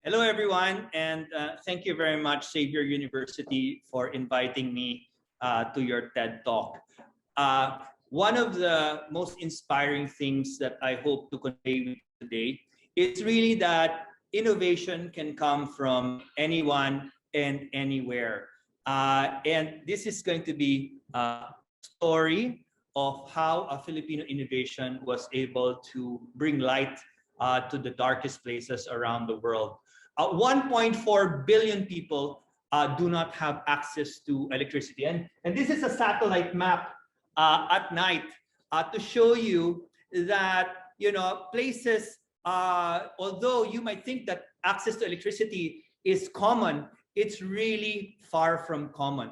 Hello, everyone, and thank you very much, Xavier University, for inviting me to your TED Talk. One of the most inspiring things that I hope to convey with you today is really that innovation can come from anyone and anywhere. And this is going to be a story of how a Filipino innovation was able to bring light to the darkest places around the world. 1.4 billion people do not have access to electricity. And this is a satellite map at night to show you that, places, although you might think that access to electricity is common, it's really far from common.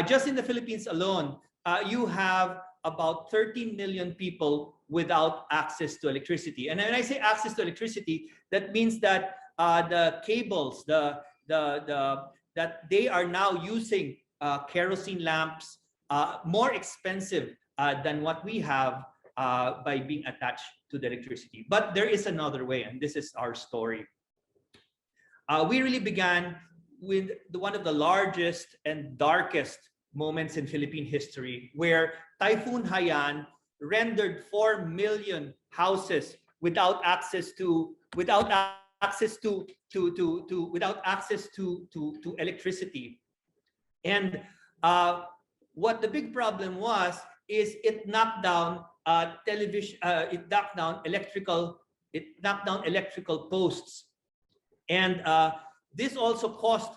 Just in the Philippines alone, you have about 13 million people without access to electricity. And when I say access to electricity, that means that the cables, that they are now using kerosene lamps, more expensive than what we have by being attached to the electricity. But there is another way, and this is our story. We really began with one of the largest and darkest moments in Philippine history, where Typhoon Haiyan rendered 4 million houses without access to electricity. And what the big problem was is it knocked down electrical posts, and this also caused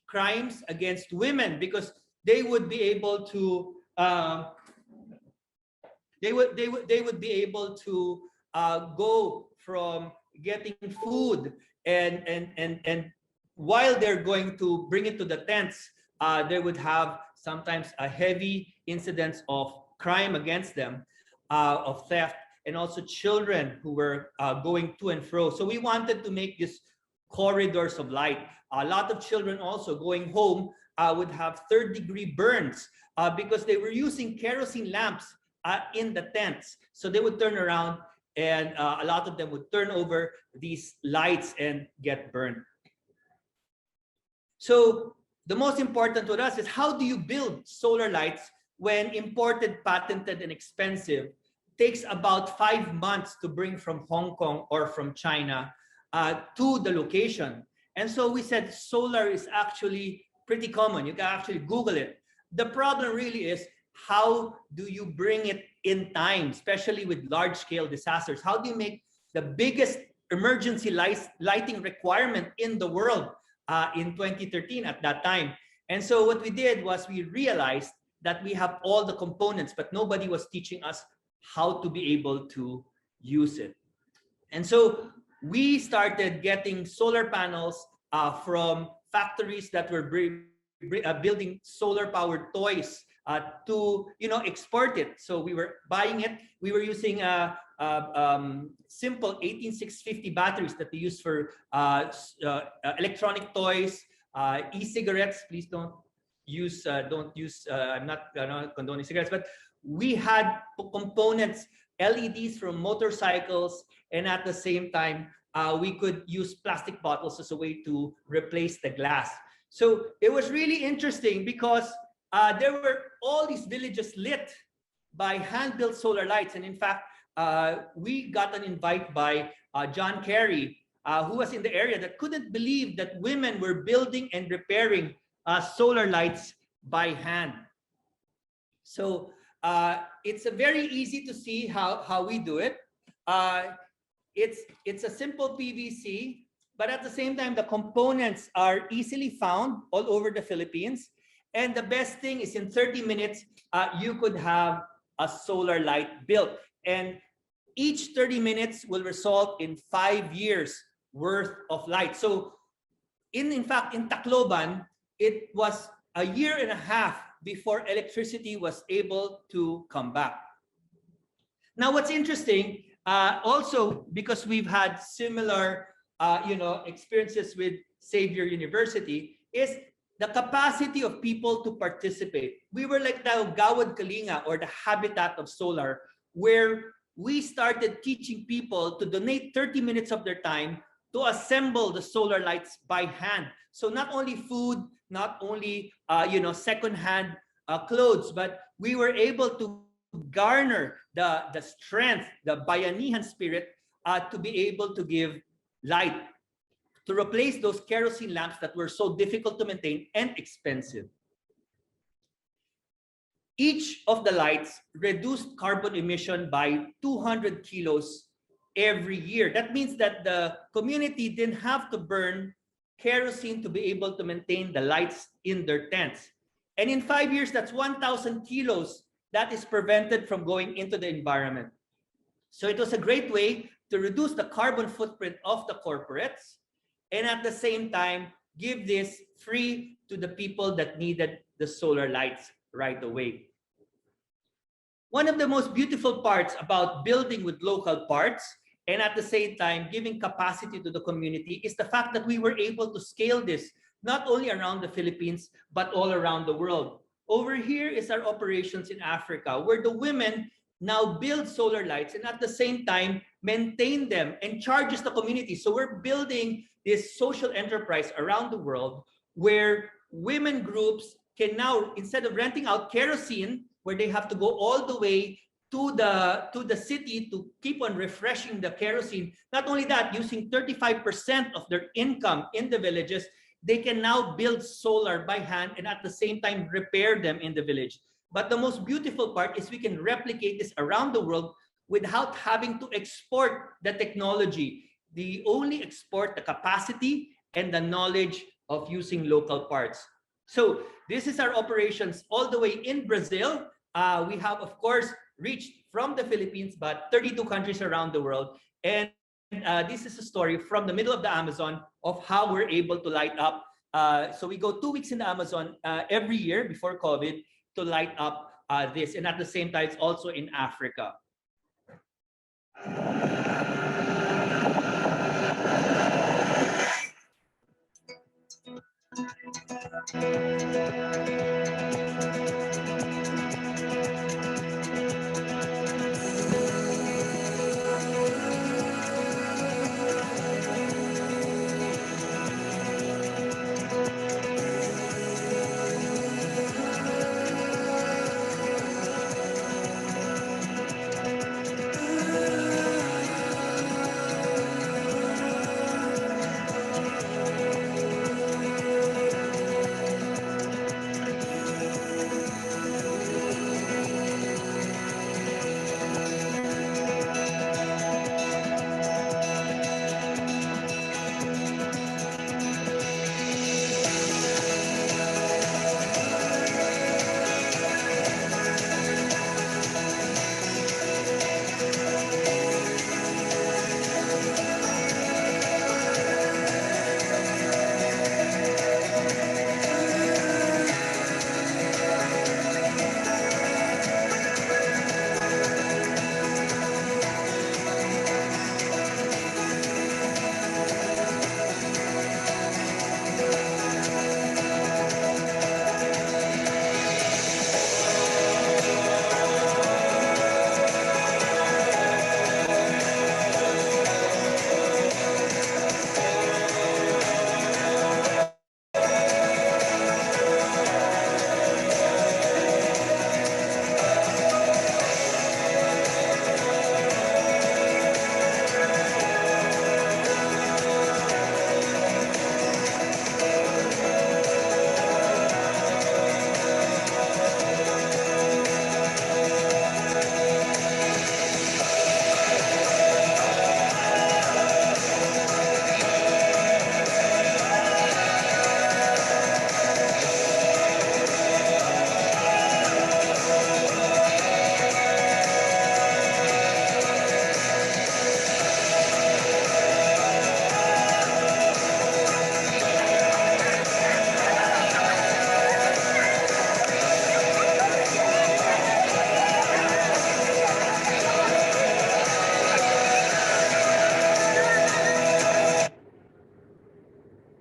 crimes against women, because they would be able to go from getting food and while they're going to bring it to the tents, they would have sometimes a heavy incidence of crime against them, of theft, and also children who were going to and fro. So we wanted to make these corridors of light. A lot of children also going home would have third-degree burns because they were using kerosene lamps in the tents. So they would turn around, and a lot of them would turn over these lights and get burned. So the most important to us is, how do you build solar lights when imported, patented, and expensive? Takes about 5 months to bring from Hong Kong or from China to the location. And so we said solar is actually pretty common. You can actually Google it. The problem really is, how do you bring it in time, especially with large-scale disasters? How do you make the biggest emergency lighting requirement in the world in 2013 at that time? And so what we did was, we realized that we have all the components, but nobody was teaching us how to be able to use it. And so we started getting solar panels from factories that were building solar-powered toys to export it. So we were buying it. We were using simple 18650 batteries that we use for electronic toys, e-cigarettes. Please don't use I'm not condoning cigarettes, but we had components, LEDs from motorcycles, and at the same time we could use plastic bottles as a way to replace the glass. So it was really interesting, because there were all these villages lit by hand-built solar lights. And in fact, we got an invite by John Kerry, who was in the area, that couldn't believe that women were building and repairing solar lights by hand. So it's very easy to see how we do it. It's a simple PVC, but at the same time, the components are easily found all over the Philippines. And the best thing is, in 30 minutes, you could have a solar light built. And each 30 minutes will result in 5 years worth of light. So in fact, in Tacloban, it was a year and a half before electricity was able to come back. Now, what's interesting, also, because we've had similar experiences with Xavier University, is the capacity of people to participate. We were like the Gawad Kalinga, or the habitat of solar, where we started teaching people to donate 30 minutes of their time to assemble the solar lights by hand. So not only food, not only secondhand clothes, but we were able to garner the strength, the bayanihan spirit, to be able to give light, to replace those kerosene lamps that were so difficult to maintain and expensive. Each of the lights reduced carbon emission by 200 kilos every year. That means that the community didn't have to burn kerosene to be able to maintain the lights in their tents. And in 5 years, that's 1,000 kilos that is prevented from going into the environment. So it was a great way to reduce the carbon footprint of the corporates, and at the same time, give this free to the people that needed the solar lights right away. One of the most beautiful parts about building with local parts and at the same time giving capacity to the community is the fact that we were able to scale this not only around the Philippines, but all around the world. Over here is our operations in Africa, where the women now build solar lights and at the same time maintain them and charges the community. So we're building this social enterprise around the world where women groups can now, instead of renting out kerosene, where they have to go all the way to the city to keep on refreshing the kerosene, not only that, using 35% of their income in the villages, they can now build solar by hand and at the same time repair them in the village. But the most beautiful part is we can replicate this around the world without having to export the technology. We only export the capacity and the knowledge of using local parts. So this is our operations all the way in Brazil. We have, of course, reached from the Philippines, but 32 countries around the world. And this is a story from the middle of the Amazon of how we're able to light up. So we go 2 weeks in the Amazon every year before COVID to light up this. And at the same time, it's also in Africa.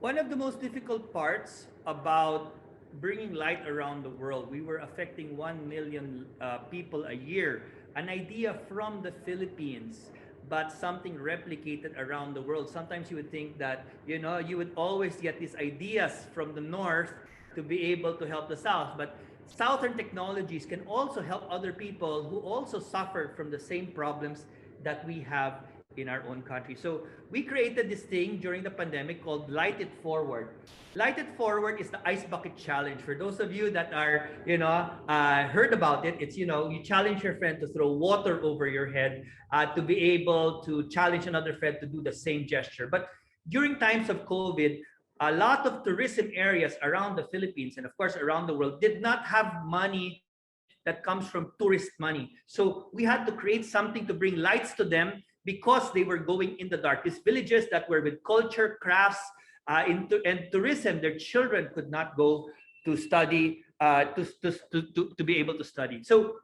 One of the most difficult parts about bringing light around the world, we were affecting 1 million people a year. An idea from the Philippines but something replicated around the world. Sometimes you would think that, you would always get these ideas from the north to be able to help the south, but southern technologies can also help other people who also suffer from the same problems that we have in our own country. So we created this thing during the pandemic called Light It Forward. Light It Forward is the ice bucket challenge. For those of you that are, heard about it, it's, you challenge your friend to throw water over your head, to be able to challenge another friend to do the same gesture. But during times of COVID, a lot of tourism areas around the Philippines and of course around the world did not have money that comes from tourist money. So we had to create something to bring lights to them because they were going in the dark. These villages that were with culture, crafts, and tourism, their children could not go to study, to be able to study. So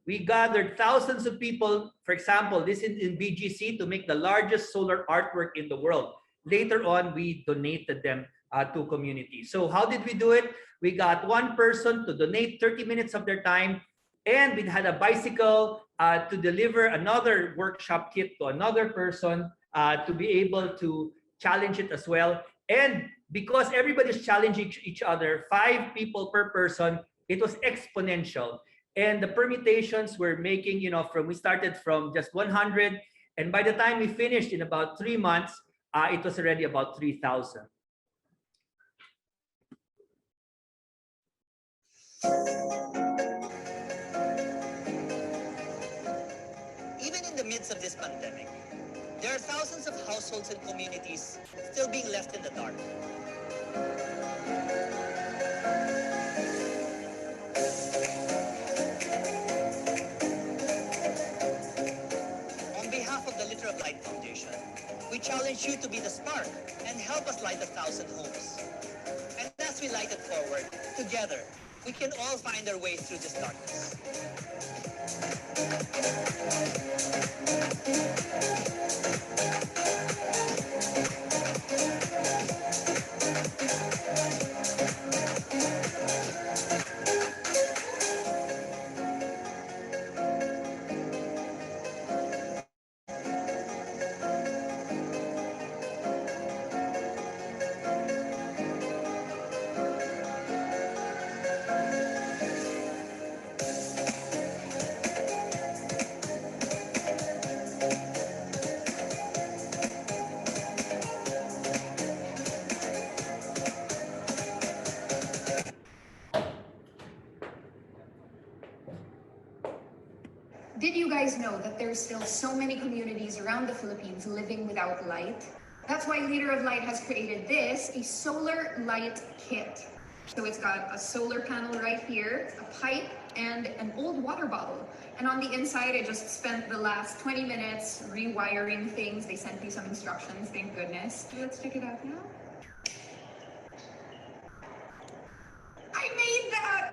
we gathered thousands of people, for example, this in BGC, to make the largest solar artwork in the world. Later on, we donated them to communities. So how did we do it? We got one person to donate 30 minutes of their time, and we had a bicycle to deliver another workshop kit to another person to be able to challenge it as well. And because everybody's challenging each other, 5 people per person, it was exponential. And the permutations were making, we started from just 100, and by the time we finished in about 3 months, it was already about 3,000. Even in the midst of this pandemic, there are thousands of households and communities still being left in the dark. On behalf of the Liter of Light Foundation, we challenge you to be the spark and help us light 1,000 homes. And as we light it forward, together, we can all find our way through this darkness. Did you guys know that there's still so many communities around the Philippines living without light? That's why Leader of Light has created this, a solar light kit. So it's got a solar panel right here, a pipe, and an old water bottle. And on the inside, I just spent the last 20 minutes rewiring things. They sent me some instructions, thank goodness. Let's check it out now. I made that!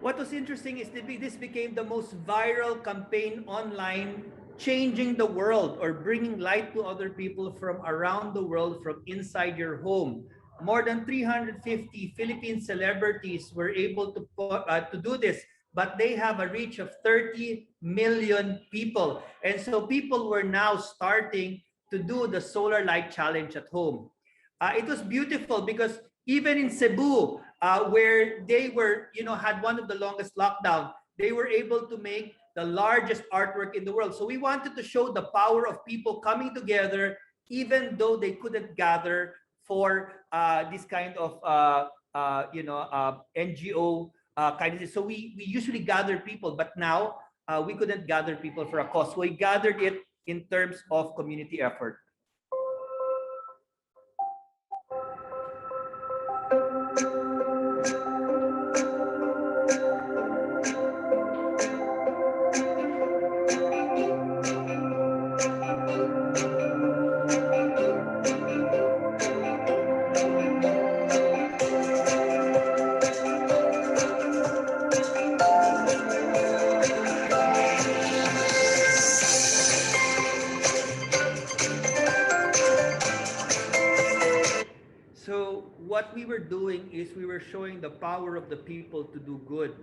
What was interesting is that this became the most viral campaign online, changing the world or bringing light to other people from around the world from inside your home. More than 350 Philippine celebrities were able to do this, but they have a reach of 30 million people. And so people were now starting to do the solar light challenge at home. It was beautiful because even in Cebu, where they were, had one of the longest lockdown, they were able to make the largest artwork in the world. So we wanted to show the power of people coming together, even though they couldn't gather for this kind of, NGO kind of thing. So we usually gather people, but now we couldn't gather people for a cause. So we gathered it in terms of community effort. So what we were doing is we were showing the power of the people to do good.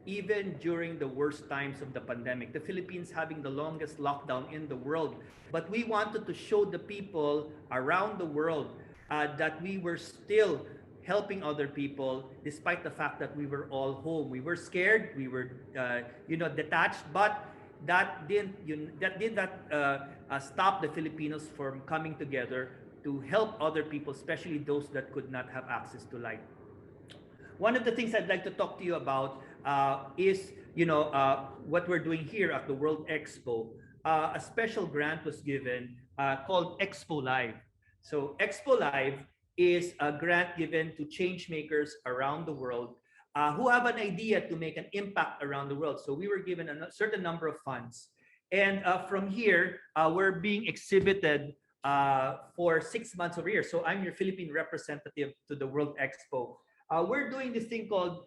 even during the worst times of the pandemic. The Philippines having the longest lockdown in the world. But we wanted to show the people around the world that we were still helping other people despite the fact that we were all home. We were scared, we were detached, but that did not stop the Filipinos from coming together to help other people, especially those that could not have access to light. One of the things I'd like to talk to you about is, what we're doing here at the World Expo. A special grant was given called Expo Live. So Expo Live is a grant given to change makers around the world who have an idea to make an impact around the world. So we were given a certain number of funds. And from here, we're being exhibited for 6 months over here. So I'm your Philippine representative to the World Expo. We're doing this thing called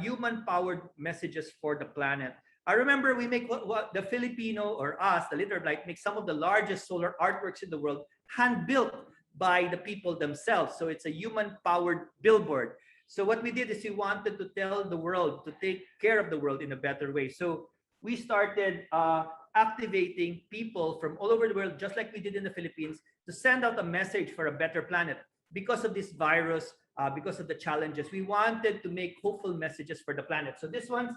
human-powered messages for the planet. I remember we make what the Filipino, or us, the Liter of Light, make some of the largest solar artworks in the world, hand-built by the people themselves. So it's a human-powered billboard. So what we did is we wanted to tell the world to take care of the world in a better way. So we started activating people from all over the world, just like we did in the Philippines, to send out a message for a better planet. Because of this virus, because of the challenges, we wanted to make hopeful messages for the planet. So this one's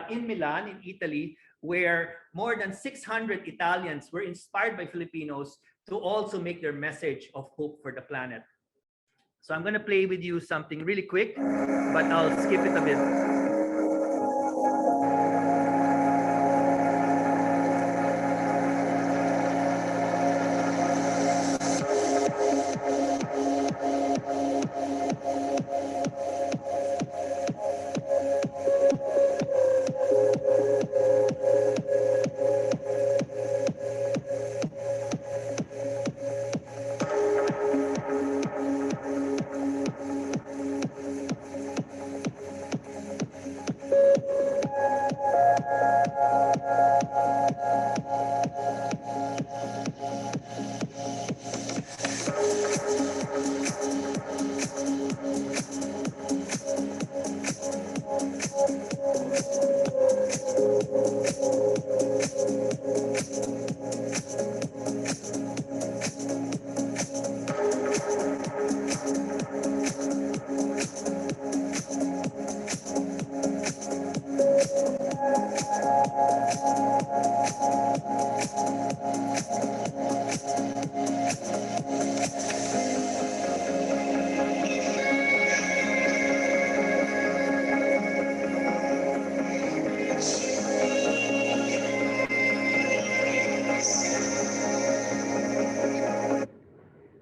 in Milan, in Italy, where more than 600 Italians were inspired by Filipinos to also make their message of hope for the planet. So I'm going to play with you something really quick, but I'll skip it a bit.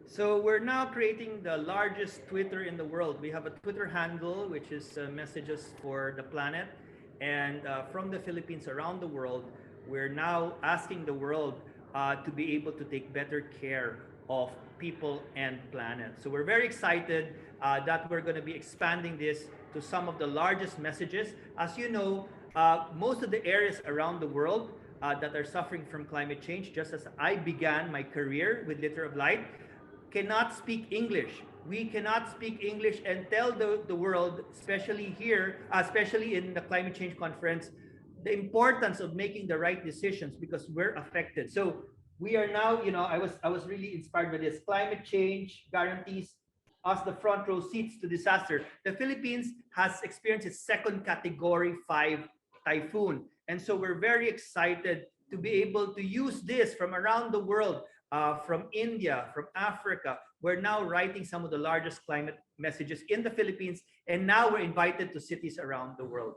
So we're now creating the largest Twitter in the world. We have a Twitter handle, which is messages for the planet. And from the Philippines around the world, we're now asking the world to be able to take better care of people and planet. So we're very excited that we're going to be expanding this to some of the largest messages. As you know, most of the areas around the world that are suffering from climate change, just as I began my career with Liter of Light, cannot speak English. We cannot speak English and tell the world, especially here, especially in the climate change conference, the importance of making the right decisions because we're affected. So we are now, I was really inspired by this. Climate change guarantees us the front row seats to disaster. The Philippines has experienced its second category 5 typhoon. And so we're very excited to be able to use this from around the world. From India, from Africa. We're now writing some of the largest climate messages in the Philippines, and now we're invited to cities around the world.